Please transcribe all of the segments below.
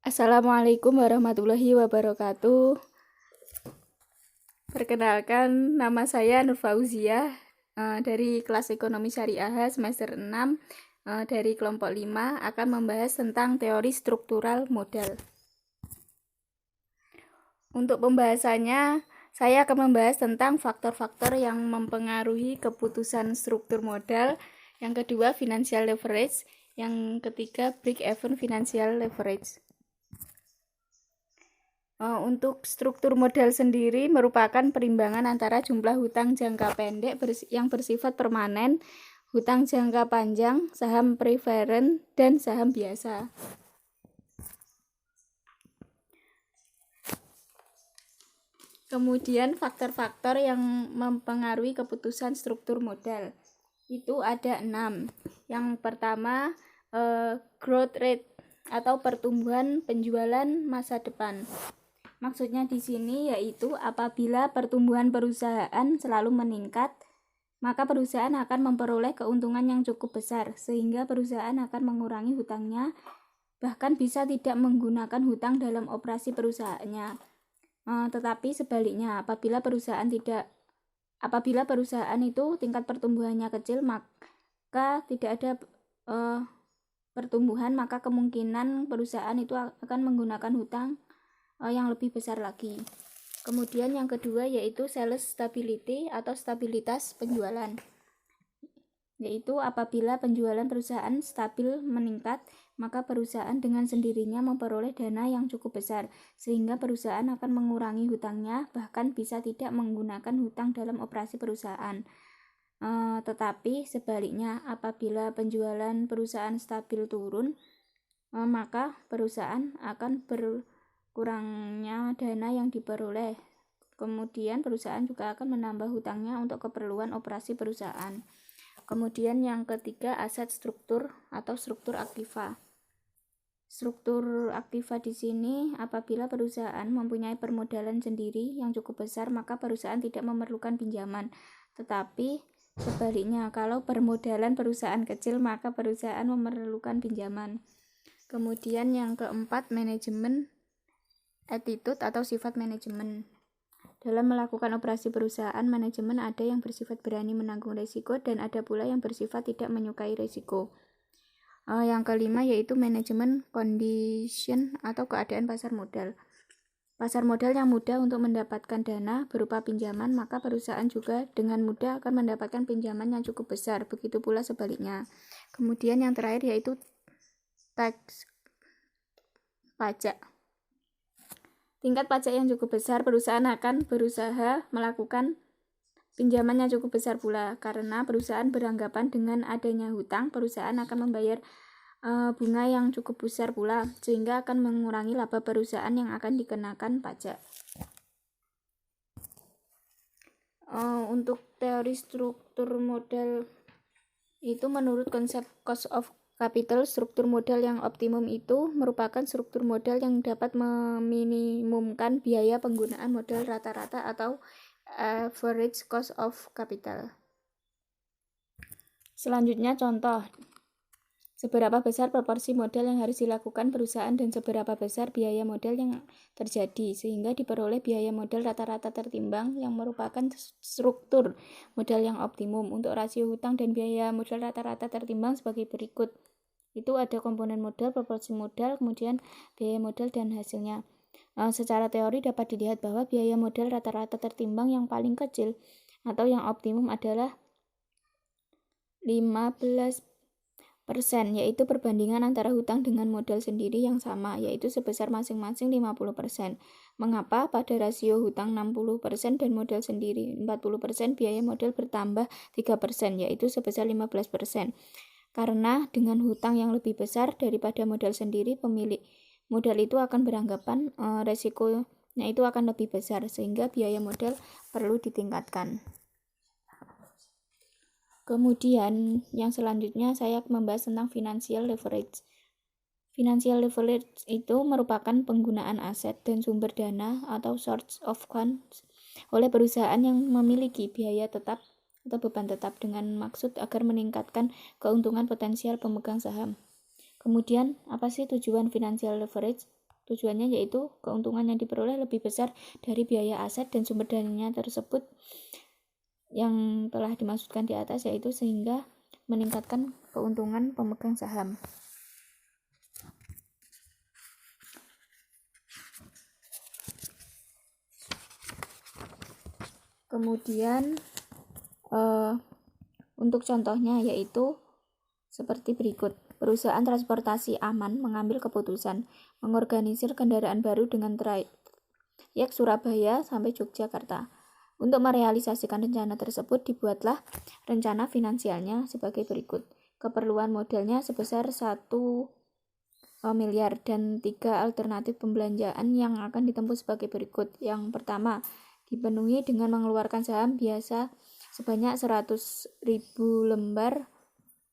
Assalamualaikum warahmatullahi wabarakatuh. Perkenalkan, nama saya Nur Fauziah dari kelas Ekonomi Syariah semester 6 dari kelompok 5 akan membahas tentang teori struktural modal. Untuk pembahasannya, saya akan membahas tentang faktor-faktor yang mempengaruhi keputusan struktur modal. Yang kedua, financial leverage. Yang ketiga, break-even financial leverage. Untuk struktur modal sendiri merupakan perimbangan antara jumlah hutang jangka pendek yang bersifat permanen, hutang jangka panjang, saham preferen, dan saham biasa. Kemudian faktor-faktor yang mempengaruhi keputusan struktur modal itu ada 6. Yang pertama, growth rate atau pertumbuhan penjualan masa depan. Maksudnya di sini yaitu apabila pertumbuhan perusahaan selalu meningkat, maka perusahaan akan memperoleh keuntungan yang cukup besar sehingga perusahaan akan mengurangi hutangnya, bahkan bisa tidak menggunakan hutang dalam operasi perusahaannya. Tetapi sebaliknya, apabila perusahaan itu tingkat pertumbuhannya kecil, maka tidak ada pertumbuhan, maka kemungkinan perusahaan itu akan menggunakan hutang yang lebih besar lagi. Kemudian yang kedua yaitu sales stability atau stabilitas penjualan, yaitu apabila penjualan perusahaan stabil meningkat, maka perusahaan dengan sendirinya memperoleh dana yang cukup besar sehingga perusahaan akan mengurangi hutangnya, bahkan bisa tidak menggunakan hutang dalam operasi perusahaan. Tetapi sebaliknya, apabila penjualan perusahaan stabil turun, maka perusahaan akan berkurangnya dana yang diperoleh. Kemudian perusahaan juga akan menambah hutangnya untuk keperluan operasi perusahaan. Kemudian yang ketiga, aset struktur atau struktur aktiva. Struktur aktiva di sini apabila perusahaan mempunyai permodalan sendiri yang cukup besar, maka perusahaan tidak memerlukan pinjaman. Tetapi sebaliknya, kalau permodalan perusahaan kecil, maka perusahaan memerlukan pinjaman. Kemudian yang keempat, manajemen attitude atau sifat manajemen. Dalam melakukan operasi perusahaan, manajemen ada yang bersifat berani menanggung risiko dan ada pula yang bersifat tidak menyukai risiko. Yang kelima yaitu manajemen condition atau keadaan pasar modal. Pasar modal yang mudah untuk mendapatkan dana berupa pinjaman, maka perusahaan juga dengan mudah akan mendapatkan pinjaman yang cukup besar. Begitu pula sebaliknya. Kemudian yang terakhir yaitu tax, pajak. Tingkat pajak yang cukup besar, perusahaan akan berusaha melakukan pinjaman yang cukup besar pula, karena perusahaan beranggapan dengan adanya hutang, perusahaan akan membayar bunga yang cukup besar pula, sehingga akan mengurangi laba perusahaan yang akan dikenakan pajak. Untuk teori struktur modal itu menurut konsep cost of capital, struktur modal yang optimum itu merupakan struktur modal yang dapat meminimumkan biaya penggunaan modal rata-rata atau average cost of capital. Selanjutnya contoh, seberapa besar proporsi modal yang harus dilakukan perusahaan dan seberapa besar biaya modal yang terjadi sehingga diperoleh biaya modal rata-rata tertimbang yang merupakan struktur modal yang optimum. Untuk rasio hutang dan biaya modal rata-rata tertimbang sebagai berikut. Itu ada komponen modal, proporsi modal, kemudian biaya modal dan hasilnya. Secara teori dapat dilihat bahwa biaya modal rata-rata tertimbang yang paling kecil atau yang optimum adalah 15%, yaitu perbandingan antara hutang dengan modal sendiri yang sama, yaitu sebesar masing-masing 50%. Mengapa pada rasio hutang 60% dan modal sendiri 40%, biaya modal bertambah 3%, yaitu sebesar 15%. Karena dengan hutang yang lebih besar daripada modal sendiri, pemilik modal itu akan beranggapan resikonya itu akan lebih besar, sehingga biaya modal perlu ditingkatkan. Kemudian yang selanjutnya saya membahas tentang financial leverage. Financial leverage itu merupakan penggunaan aset dan sumber dana atau source of funds oleh perusahaan yang memiliki biaya tetap atau beban tetap dengan maksud agar meningkatkan keuntungan potensial pemegang saham. Kemudian, apa sih tujuan financial leverage? Tujuannya yaitu keuntungan yang diperoleh lebih besar dari biaya aset dan sumber dananya tersebut yang telah dimaksudkan di atas, yaitu sehingga meningkatkan keuntungan pemegang saham. Kemudian untuk contohnya yaitu seperti berikut. Perusahaan transportasi aman mengambil keputusan mengorganisir kendaraan baru dengan trayek Surabaya sampai Yogyakarta. Untuk merealisasikan rencana tersebut, dibuatlah rencana finansialnya sebagai berikut. Keperluan modalnya sebesar 1 miliar dan 3 alternatif pembelanjaan yang akan ditempuh sebagai berikut. Yang pertama, dipenuhi dengan mengeluarkan saham biasa sebanyak 100.000 lembar,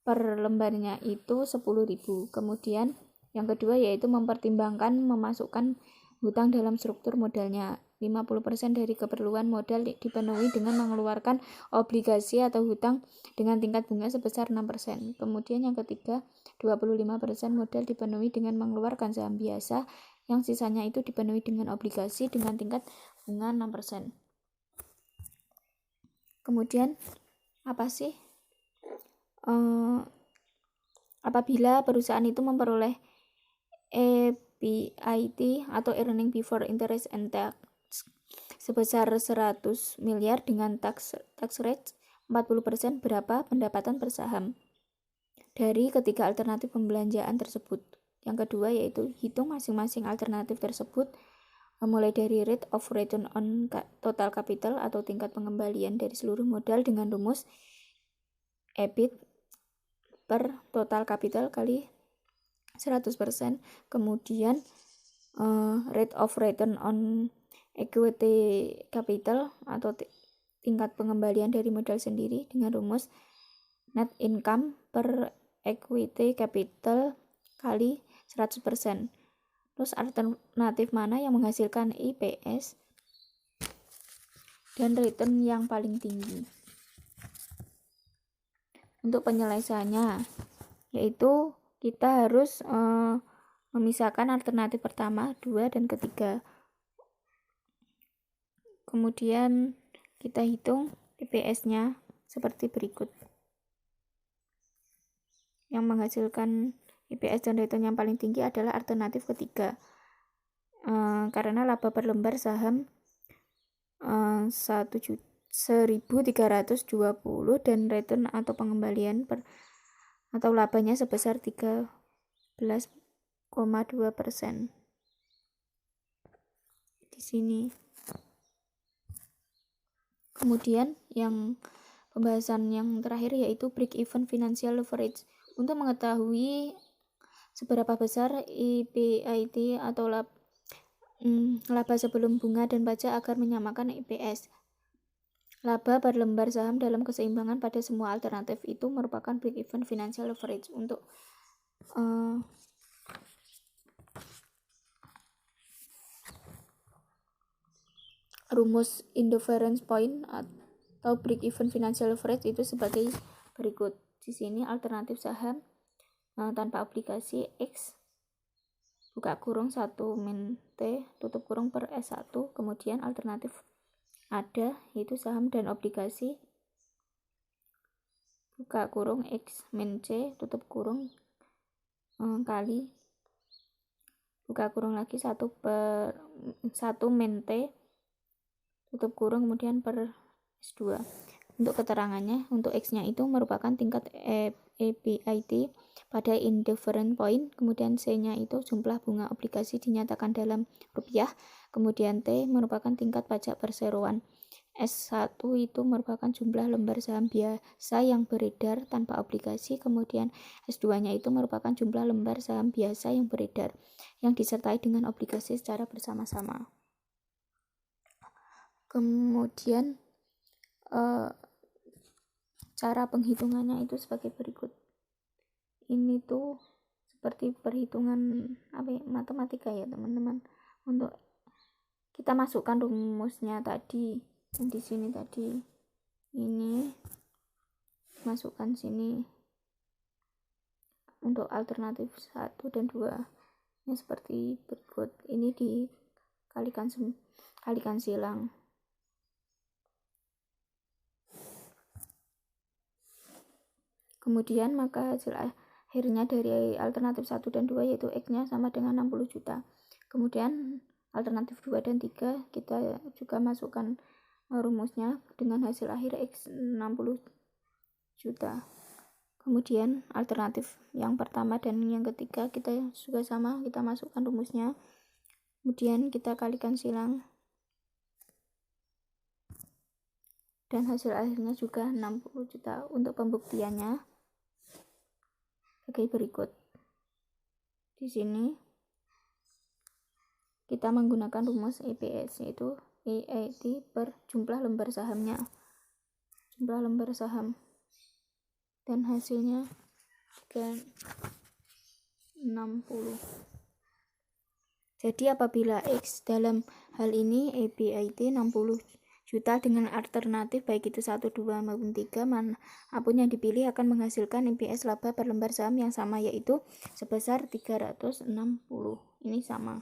per lembarnya itu 10.000. Kemudian yang kedua yaitu mempertimbangkan memasukkan hutang dalam struktur modalnya. 50% dari keperluan modal dipenuhi dengan mengeluarkan obligasi atau hutang dengan tingkat bunga sebesar 6%. Kemudian yang ketiga, 25% modal dipenuhi dengan mengeluarkan saham biasa, yang sisanya itu dipenuhi dengan obligasi dengan tingkat bunga 6%. Kemudian apa sih? Apabila perusahaan itu memperoleh EBIT atau earning before interest and tax sebesar 100 miliar dengan tax rate 40%, berapa pendapatan per saham dari ketiga alternatif pembelanjaan tersebut? Yang kedua yaitu hitung masing-masing alternatif tersebut mulai dari rate of return on total capital atau tingkat pengembalian dari seluruh modal dengan rumus EBIT per total capital kali 100%. Kemudian rate of return on equity capital atau tingkat pengembalian dari modal sendiri dengan rumus net income per equity capital kali 100%. Terus alternatif mana yang menghasilkan IPS dan return yang paling tinggi? Untuk penyelesaiannya yaitu kita harus memisahkan alternatif pertama, 2, dan ketiga. Kemudian kita hitung IPS-nya seperti berikut. Yang menghasilkan IPS dan return yang paling tinggi adalah alternatif ketiga, karena laba per lembar saham 1.320 dan return atau pengembalian atau labanya sebesar 13,2% di sini. Kemudian yang pembahasan yang terakhir yaitu break even financial leverage. Untuk mengetahui seberapa besar EBIT atau laba sebelum bunga dan pajak agar menyamakan IPS. Laba per lembar saham dalam keseimbangan pada semua alternatif itu merupakan break even financial leverage. Untuk rumus indifference point atau break even financial leverage itu sebagai berikut. Di sini alternatif saham tanpa obligasi X buka kurung 1 min T tutup kurung per S1. Kemudian alternatif ada yaitu saham dan obligasi buka kurung X min C tutup kurung kali buka kurung lagi 1 min T tutup kurung kemudian per S2. Untuk keterangannya, untuk X-nya itu merupakan tingkat EBIT pada indifferent point, kemudian C-nya itu jumlah bunga obligasi dinyatakan dalam rupiah, kemudian T merupakan tingkat pajak perseroan. S1 itu merupakan jumlah lembar saham biasa yang beredar tanpa obligasi, kemudian S2-nya itu merupakan jumlah lembar saham biasa yang beredar yang disertai dengan obligasi secara bersama-sama. Kemudian cara penghitungannya itu sebagai berikut. Ini tuh seperti perhitungan matematika ya teman-teman. Untuk kita masukkan rumusnya tadi di sini tadi, ini masukkan sini untuk alternatif 1 dan 2. seperti berikut. Ini dikalikan silang. Kemudian maka hasil akhirnya dari alternatif 1 dan 2 yaitu X-nya sama dengan 60 juta. Kemudian alternatif 2 dan 3 kita juga masukkan rumusnya dengan hasil akhir X 60 juta. Kemudian alternatif yang pertama dan yang ketiga kita juga sama, kita masukkan rumusnya. Kemudian kita kalikan silang. Dan hasil akhirnya juga 60 juta. Untuk pembuktiannya sebagai berikut. Di sini kita menggunakan rumus EPS, yaitu EAT per jumlah lembar sahamnya. Jumlah lembar saham. Dan hasilnya juga 60. Jadi apabila X dalam hal ini EBIT 60 juta dengan alternatif baik itu 1, 2 maupun 3, manapun yang dipilih akan menghasilkan EPS laba per lembar saham yang sama, yaitu sebesar 360. Ini sama.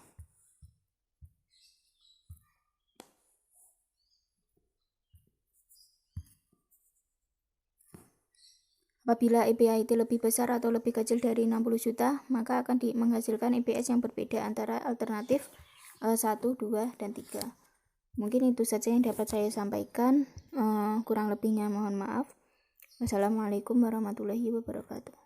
Apabila EBIT lebih besar atau lebih kecil dari 60 juta, maka akan menghasilkan EPS yang berbeda antara alternatif 1, 2, dan 3. Mungkin itu saja yang dapat saya sampaikan. Kurang lebihnya mohon maaf. Wassalamualaikum warahmatullahi wabarakatuh.